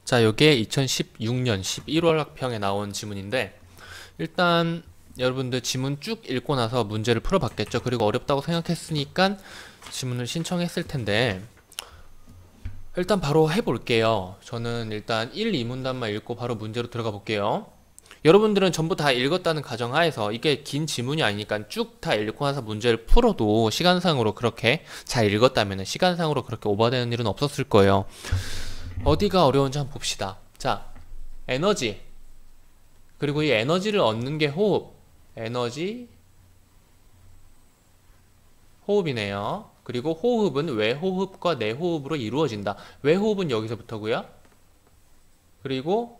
자, 요게 2016년 11월 학평에 나온 지문인데, 일단 여러분들 지문 쭉 읽고 나서 문제를 풀어봤겠죠. 그리고 어렵다고 생각했으니까 지문을 신청했을 텐데, 일단 바로 해볼게요. 저는 일단 1, 2문단만 읽고 바로 문제로 들어가 볼게요. 여러분들은 전부 다 읽었다는 가정하에서, 이게 긴 지문이 아니니까 쭉 다 읽고 나서 문제를 풀어도 시간상으로 그렇게 잘 읽었다면 시간상으로 그렇게 오버되는 일은 없었을 거예요. 어디가 어려운지 한번 봅시다. 자, 에너지, 그리고 이 에너지를 얻는 게 호흡, 에너지, 호흡이네요. 그리고 호흡은 외호흡과 내호흡으로 이루어진다. 외호흡은 여기서부터고요. 그리고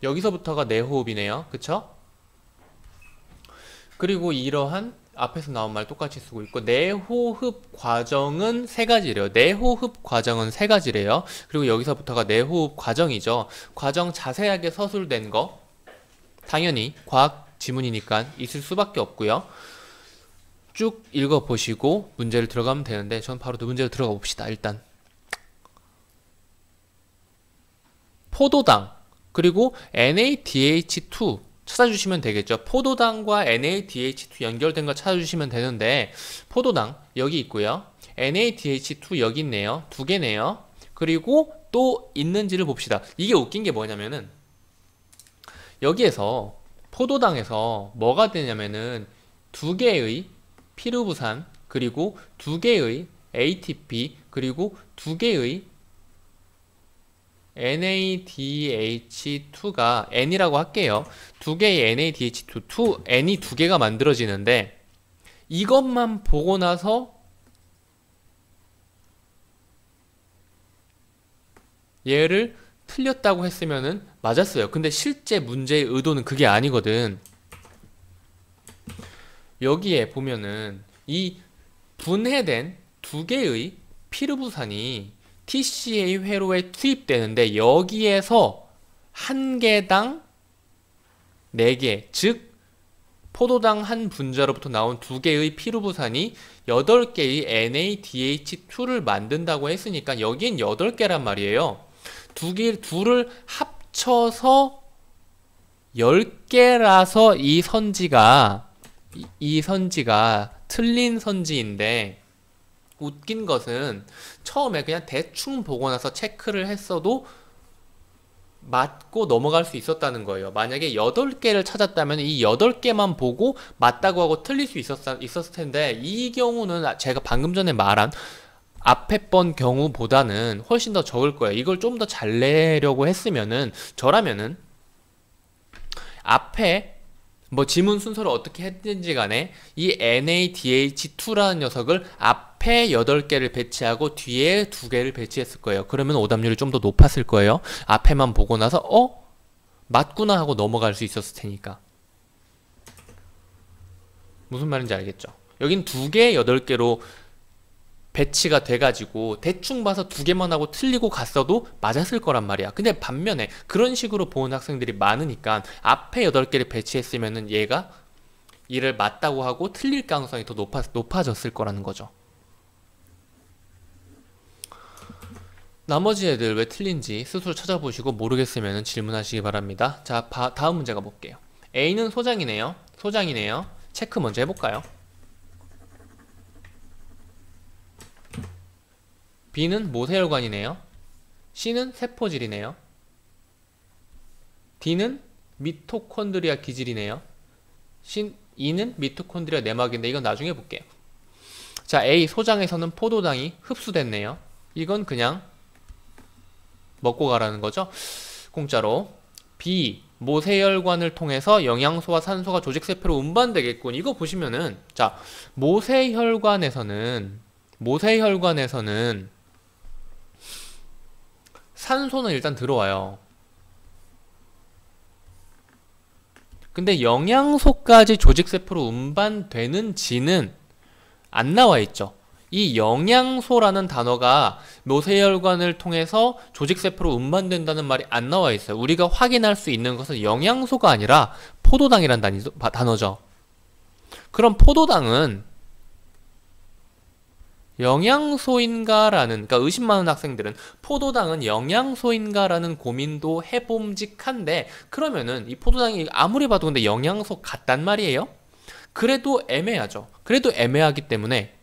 여기서부터가 내호흡이네요. 그쵸? 그리고 이러한 앞에서 나온 말 똑같이 쓰고 있고, 내호흡 과정은 세 가지래요. 내호흡 과정은 세 가지래요. 그리고 여기서부터가 내호흡 과정이죠. 과정 자세하게 서술된 거 당연히 과학 지문이니까 있을 수밖에 없고요. 쭉 읽어보시고 문제를 들어가면 되는데, 전 바로 문제로 들어가 봅시다. 일단 포도당 그리고 NADH2 찾아주시면 되겠죠. 포도당과 NADH2 연결된 거 찾아주시면 되는데, 포도당 여기 있고요. NADH2 여기 있네요. 두 개네요. 그리고 또 있는지를 봅시다. 이게 웃긴 게 뭐냐면은, 여기에서 포도당에서 뭐가 되냐면은 두 개의 피루부산, 그리고 두 개의 ATP, 그리고 두 개의 NADH2가 N이라고 할게요. 두 개의 NADH2, N이 두 개가 만들어지는데, 이것만 보고 나서 얘를 틀렸다고 했으면은 맞았어요. 근데 실제 문제의 의도는 그게 아니거든. 여기에 보면은 이 분해된 두 개의 피루부산이 TCA 회로에 투입되는데, 여기에서 한 개당 4개, 즉 포도당 한 분자로부터 나온 두 개의 피루부산이 8개의 NADH2를 만든다고 했으니까 여긴 8개란 말이에요. 둘을 합쳐서 10개라서 이 선지가 틀린 선지인데, 웃긴 것은 처음에 그냥 대충 보고 나서 체크를 했어도 맞고 넘어갈 수 있었다는 거예요. 만약에 8개를 찾았다면 이 8개만 보고 맞다고 하고 틀릴 수 있었을 텐데, 이 경우는 제가 방금 전에 말한 앞에 번 경우보다는 훨씬 더 적을 거예요. 이걸 좀 더 잘 내려고 했으면은, 저라면은 앞에 뭐 지문 순서를 어떻게 했든지 간에 이 NADH2라는 녀석을 앞에 8개를 배치하고 뒤에 2개를 배치했을 거예요. 그러면 오답률이 좀 더 높았을 거예요. 앞에만 보고 나서 맞구나 하고 넘어갈 수 있었을 테니까. 무슨 말인지 알겠죠? 여긴 2개, 8개로 배치가 돼가지고 대충 봐서 2개만 하고 틀리고 갔어도 맞았을 거란 말이야. 근데 반면에 그런 식으로 보는 학생들이 많으니까 앞에 8개를 배치했으면은 얘가 이를 맞다고 하고 틀릴 가능성이 더 높아졌을 거라는 거죠. 나머지 애들 왜 틀린지 스스로 찾아보시고 모르겠으면 질문하시기 바랍니다. 자, 다음 문제 가볼게요. A는 소장이네요. 체크 먼저 해볼까요? B는 모세혈관이네요. C는 세포질이네요. D는 미토콘드리아 기질이네요. E는 미토콘드리아 내막인데, 이건 나중에 볼게요. 자, A 소장에서는 포도당이 흡수됐네요. 이건 그냥 먹고 가라는 거죠. 공짜로. B 모세혈관을 통해서 영양소와 산소가 조직세포로 운반되겠군. 이거 보시면은, 자, 모세혈관에서는 산소는 일단 들어와요. 근데 영양소까지 조직세포로 운반되는지는 안 나와 있죠. 이 영양소라는 단어가 묘세혈관을 통해서 조직세포로 운반된다는 말이 안 나와 있어요. 우리가 확인할 수 있는 것은 영양소가 아니라 포도당이란 단어죠. 그럼 포도당은 영양소인가라는, 그러니까 의심 많은 학생들은 포도당은 영양소인가라는 고민도 해봄직한데, 그러면은 이 포도당이 아무리 봐도 근데 영양소 같단 말이에요? 그래도 애매하죠. 그래도 애매하기 때문에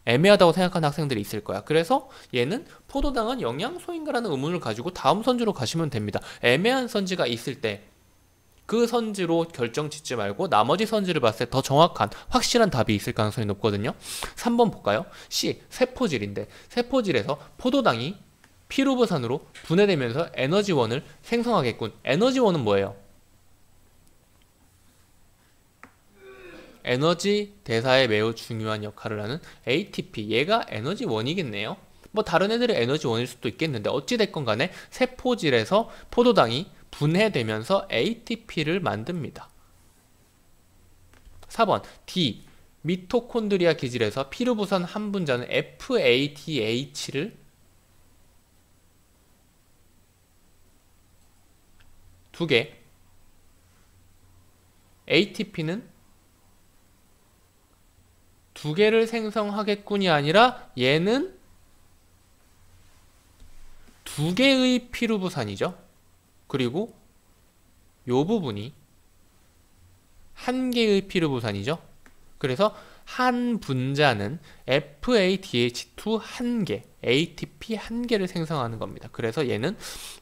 애매하다고 생각하는 학생들이 있을 거야. 그래서 얘는 포도당은 영양소인가라는 의문을 가지고 다음 선지로 가시면 됩니다. 애매한 선지가 있을 때 그 선지로 결정 짓지 말고 나머지 선지를 봤을 때 더 정확한 확실한 답이 있을 가능성이 높거든요. 3번 볼까요? C. 세포질인데 세포질에서 포도당이 피루부산으로 분해되면서 에너지원을 생성하겠군. 에너지원은 뭐예요? 에너지 대사에 매우 중요한 역할을 하는 ATP. 얘가 에너지원이겠네요. 뭐 다른 애들의 에너지원일 수도 있겠는데 어찌됐건 간에 세포질에서 포도당이 분해되면서 ATP를 만듭니다. 4번 D. 미토콘드리아 기질에서 피루부산 한 분자는 FATH를 두 개, ATP는 두 개를 생성하겠군이 아니라 얘는 두 개의 피루부산이죠. 그리고 요 부분이 한 개의 피루부산이죠. 그래서 한 분자는 FADH2 한 개, ATP 한 개를 생성하는 겁니다. 그래서 얘는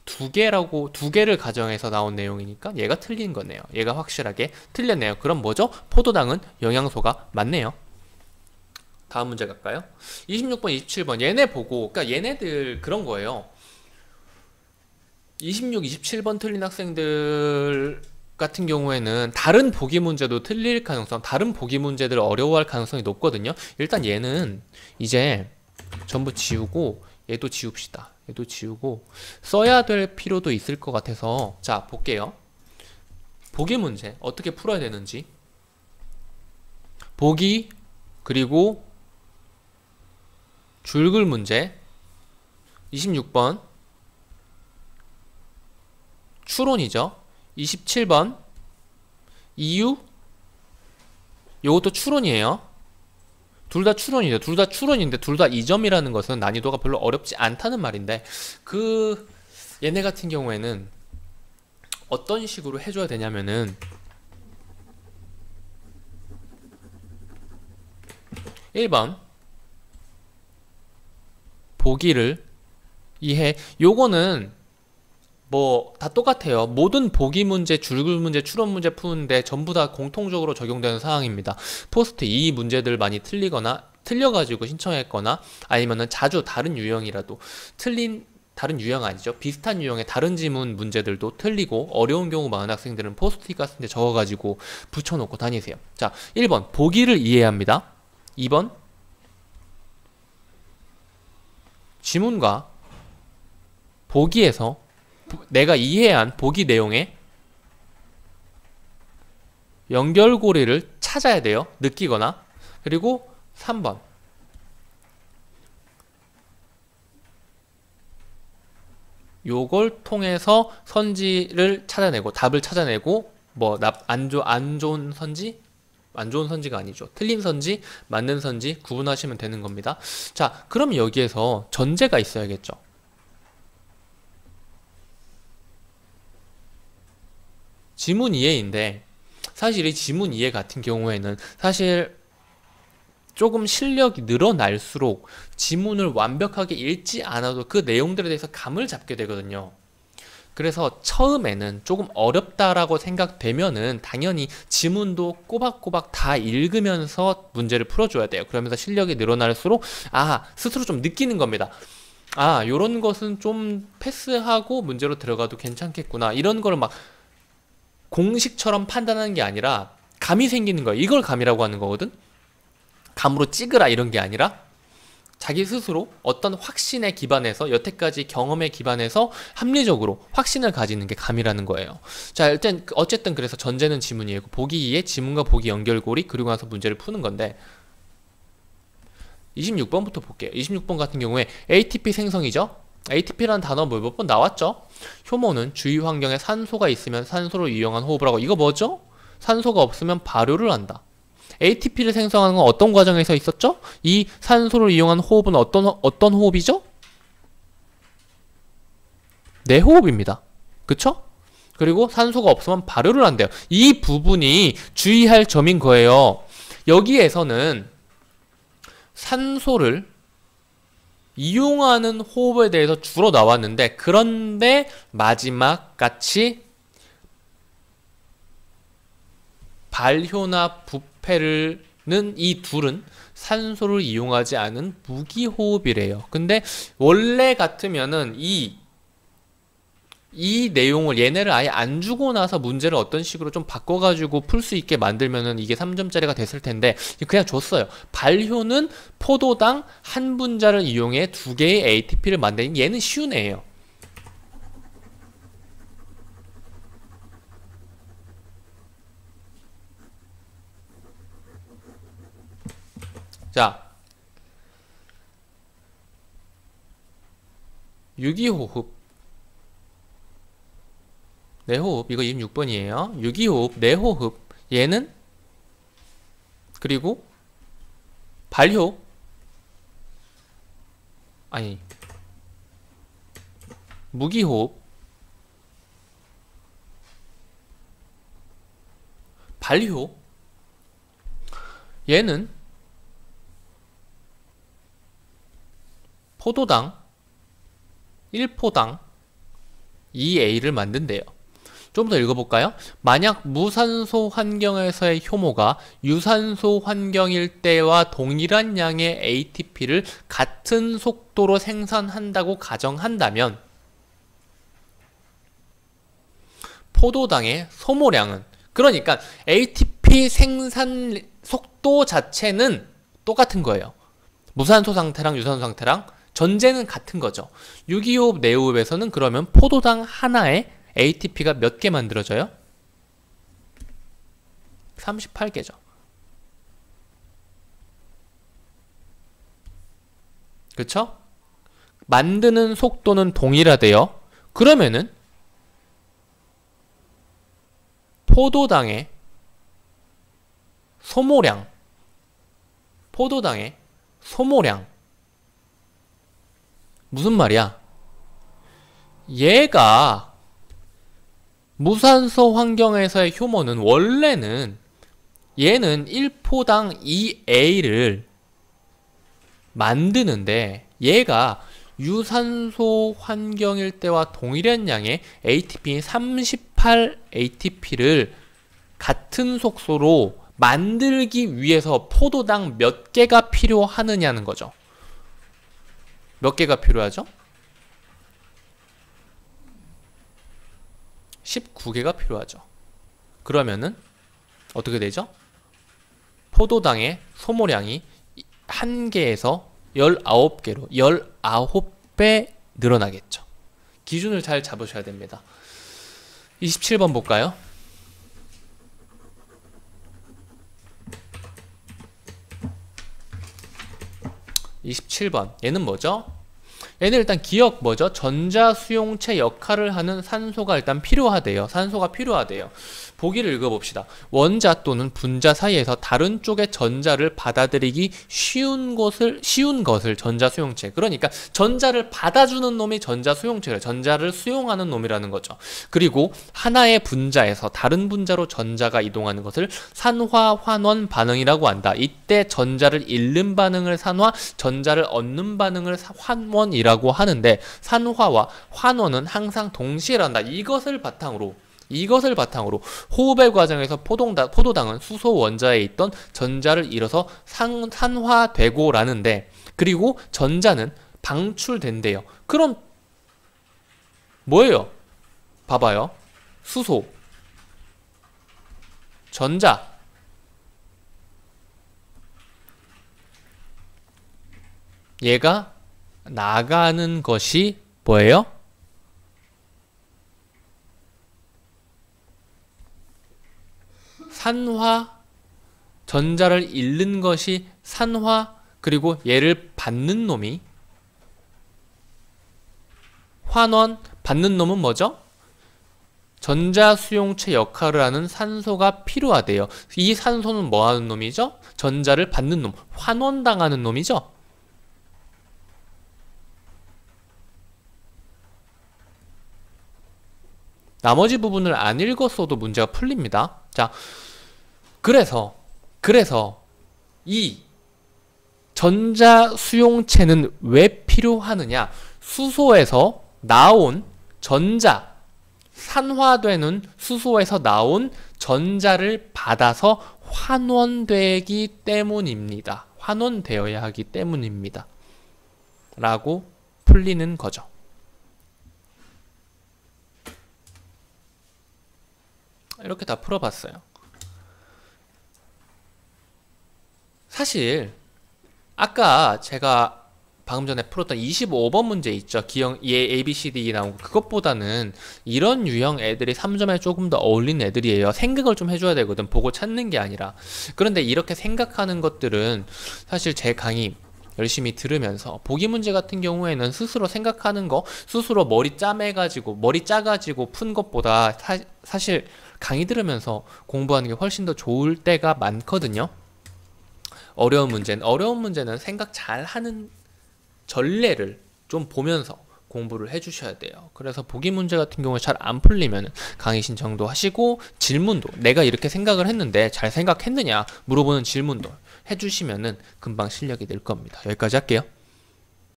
두 개를 가정해서 나온 내용이니까 얘가 틀린 거네요. 얘가 확실하게 틀렸네요. 그럼 뭐죠? 포도당은 영양소가 맞네요. 다음 문제 갈까요? 26번, 27번 얘네 보고, 그러니까 얘네들 그런 거예요. 26, 27번 틀린 학생들 같은 경우에는 다른 보기 문제도 틀릴 가능성, 다른 보기 문제들을 어려워할 가능성이 높거든요. 일단 얘는 이제 전부 지우고 얘도 지웁시다. 얘도 지우고 써야 될 필요도 있을 것 같아서 자 볼게요. 보기 문제 어떻게 풀어야 되는지 보기 그리고 줄글 문제 26번 추론이죠. 27번 이유 요것도 추론이에요. 둘 다 추론이에요. 둘 다 추론인데 둘 다 2점이라는 것은 난이도가 별로 어렵지 않다는 말인데 얘네 같은 경우에는 어떤 식으로 해줘야 되냐면은 1번 보기를 이해 요거는 뭐 다 똑같아요. 모든 보기 문제, 줄글 문제, 추론 문제 푸는데 전부 다 공통적으로 적용되는 사항입니다. 포스트 이 문제들 많이 틀려가지고 신청했거나 아니면은 자주 다른 유형이라도 다른 유형 아니죠. 비슷한 유형의 다른 지문 문제들도 틀리고 어려운 경우 많은 학생들은 포스트잇 같은 데 적어가지고 붙여놓고 다니세요. 자, 1번 보기를 이해합니다. 2번 지문과 보기에서 내가 이해한 보기 내용의 연결고리를 찾아야 돼요. 느끼거나. 그리고 3번 요걸 통해서 선지를 찾아내고 답을 찾아내고 뭐 안 좋은 선지? 안 좋은 선지가 아니죠. 틀린 선지, 맞는 선지 구분하시면 되는 겁니다. 자, 그럼 여기에서 전제가 있어야겠죠. 지문 이해인데 사실 이 지문 이해 같은 경우에는 사실 조금 실력이 늘어날수록 지문을 완벽하게 읽지 않아도 그 내용들에 대해서 감을 잡게 되거든요. 그래서 처음에는 조금 어렵다라고 생각되면은 당연히 지문도 꼬박꼬박 다 읽으면서 문제를 풀어줘야 돼요. 그러면서 실력이 늘어날수록 스스로 좀 느끼는 겁니다. 요런 것은 좀 패스하고 문제로 들어가도 괜찮겠구나. 이런 걸 막 공식처럼 판단하는 게 아니라 감이 생기는 거예요. 이걸 감이라고 하는 거거든. 감으로 찍으라 이런 게 아니라 자기 스스로 어떤 확신에 기반해서 여태까지 경험에 기반해서 합리적으로 확신을 가지는 게 감이라는 거예요. 자, 일단 어쨌든 그래서 전제는 지문이고 보기 이해, 지문과 보기 연결고리 그리고 나서 문제를 푸는 건데 26번부터 볼게요. 26번 같은 경우에 ATP 생성이죠. ATP라는 단어 몇 번 나왔죠? 효모는 주위 환경에 산소가 있으면 산소를 이용한 호흡을 하고, 이거 뭐죠? 산소가 없으면 발효를 한다. ATP를 생성하는 건 어떤 과정에서 있었죠? 이 산소를 이용한 호흡은 어떤 호흡이죠? 내호흡입니다. 그쵸? 그리고 산소가 없으면 발효를 한대요. 이 부분이 주의할 점인 거예요. 여기에서는 산소를 이용하는 호흡에 대해서 주로 나왔는데, 그런데 마지막 같이 발효나 부패는 이 둘은 산소를 이용하지 않은 무기호흡이래요. 근데 원래 같으면은 이 내용을 얘네를 아예 안 주고 나서 문제를 어떤 식으로 좀 바꿔가지고 풀 수 있게 만들면은 이게 3점짜리가 됐을 텐데 그냥 줬어요. 발효는 포도당 한 분자를 이용해 2개의 ATP를 만드는, 얘는 쉬운 애예요. 자, 유기호흡, 내호흡, 이거 26번이에요. 유기호흡, 내호흡, 얘는 그리고 발효, 아니 무기호흡, 발효, 얘는 포도당 1포당 2A를 만든대요. 좀 더 읽어볼까요? 만약 무산소 환경에서의 효모가 유산소 환경일 때와 동일한 양의 ATP를 같은 속도로 생산한다고 가정한다면 포도당의 소모량은, 그러니까 ATP 생산 속도 자체는 똑같은 거예요. 무산소 상태랑 유산소 상태랑 전제는 같은 거죠. 유기호흡, 내호흡에서는 그러면 포도당 하나에 ATP가 몇 개 만들어져요? 38개죠. 그쵸? 만드는 속도는 동일하대요. 그러면은 포도당의 소모량, 무슨 말이야? 얘가 무산소 환경에서의 효모는 원래는 얘는 1포당 2A를 만드는데 얘가 유산소 환경일 때와 동일한 양의 ATP 38 ATP를 같은 속도로 만들기 위해서 포도당 몇 개가 필요하느냐는 거죠. 몇 개가 필요하죠? 19개가 필요하죠. 그러면은 어떻게 되죠? 포도당의 소모량이 1개에서 19개로 19배 늘어나겠죠. 기준을 잘 잡으셔야 됩니다. 27번 볼까요? 27번. 얘는 뭐죠? 얘는 일단 기억 뭐죠? 전자수용체 역할을 하는 산소가 일단 필요하대요. 산소가 필요하대요. 보기를 읽어봅시다. 원자 또는 분자 사이에서 다른 쪽의 전자를 받아들이기 쉬운 것을 전자수용체. 그러니까 전자를 받아주는 놈이 전자수용체예요. 전자를 수용하는 놈이라는 거죠. 그리고 하나의 분자에서 다른 분자로 전자가 이동하는 것을 산화 환원 반응이라고 한다. 이때 전자를 잃는 반응을 산화, 전자를 얻는 반응을 환원이라고 하는데 산화와 환원은 항상 동시에 일어난다. 이것을 바탕으로 호흡의 과정에서 포도당은 수소 원자에 있던 전자를 잃어서 산화되고 라는데, 그리고 전자는 방출된대요. 그럼 뭐예요? 봐봐요. 수소, 전자, 얘가 나가는 것이 뭐예요? 산화, 전자를 잃는 것이 산화, 그리고 얘를 받는 놈이 환원, 받는 놈은 뭐죠? 전자수용체 역할을 하는 산소가 필요하대요. 이 산소는 뭐 하는 놈이죠? 전자를 받는 놈, 환원당하는 놈이죠? 나머지 부분을 안 읽었어도 문제가 풀립니다. 자, 그래서 이 전자수용체는 왜 필요하느냐? 수소에서 나온 전자, 산화되는 수소에서 나온 전자를 받아서 환원되기 때문입니다. 환원되어야 하기 때문입니다. 라고 풀리는 거죠. 이렇게 다 풀어봤어요. 사실 아까 제가 방금 전에 풀었던 25번 문제 있죠. 기형 얘 A, B, C, D 나온 거. 그것보다는 이런 유형 애들이 3점에 조금 더 어울리는 애들이에요. 생각을 좀 해줘야 되거든. 보고 찾는 게 아니라. 그런데 이렇게 생각하는 것들은 사실 제 강의 열심히 들으면서 보기 문제 같은 경우에는 스스로 생각하는 거, 스스로 머리 짜가지고 푼 것보다 사실 강의 들으면서 공부하는 게 훨씬 더 좋을 때가 많거든요. 어려운 문제는 생각 잘하는 전례를 좀 보면서 공부를 해주셔야 돼요. 그래서 보기 문제 같은 경우에 잘 안 풀리면 강의 신청도 하시고, 질문도 내가 이렇게 생각을 했는데 잘 생각했느냐 물어보는 질문도 해주시면은 금방 실력이 늘 겁니다. 여기까지 할게요.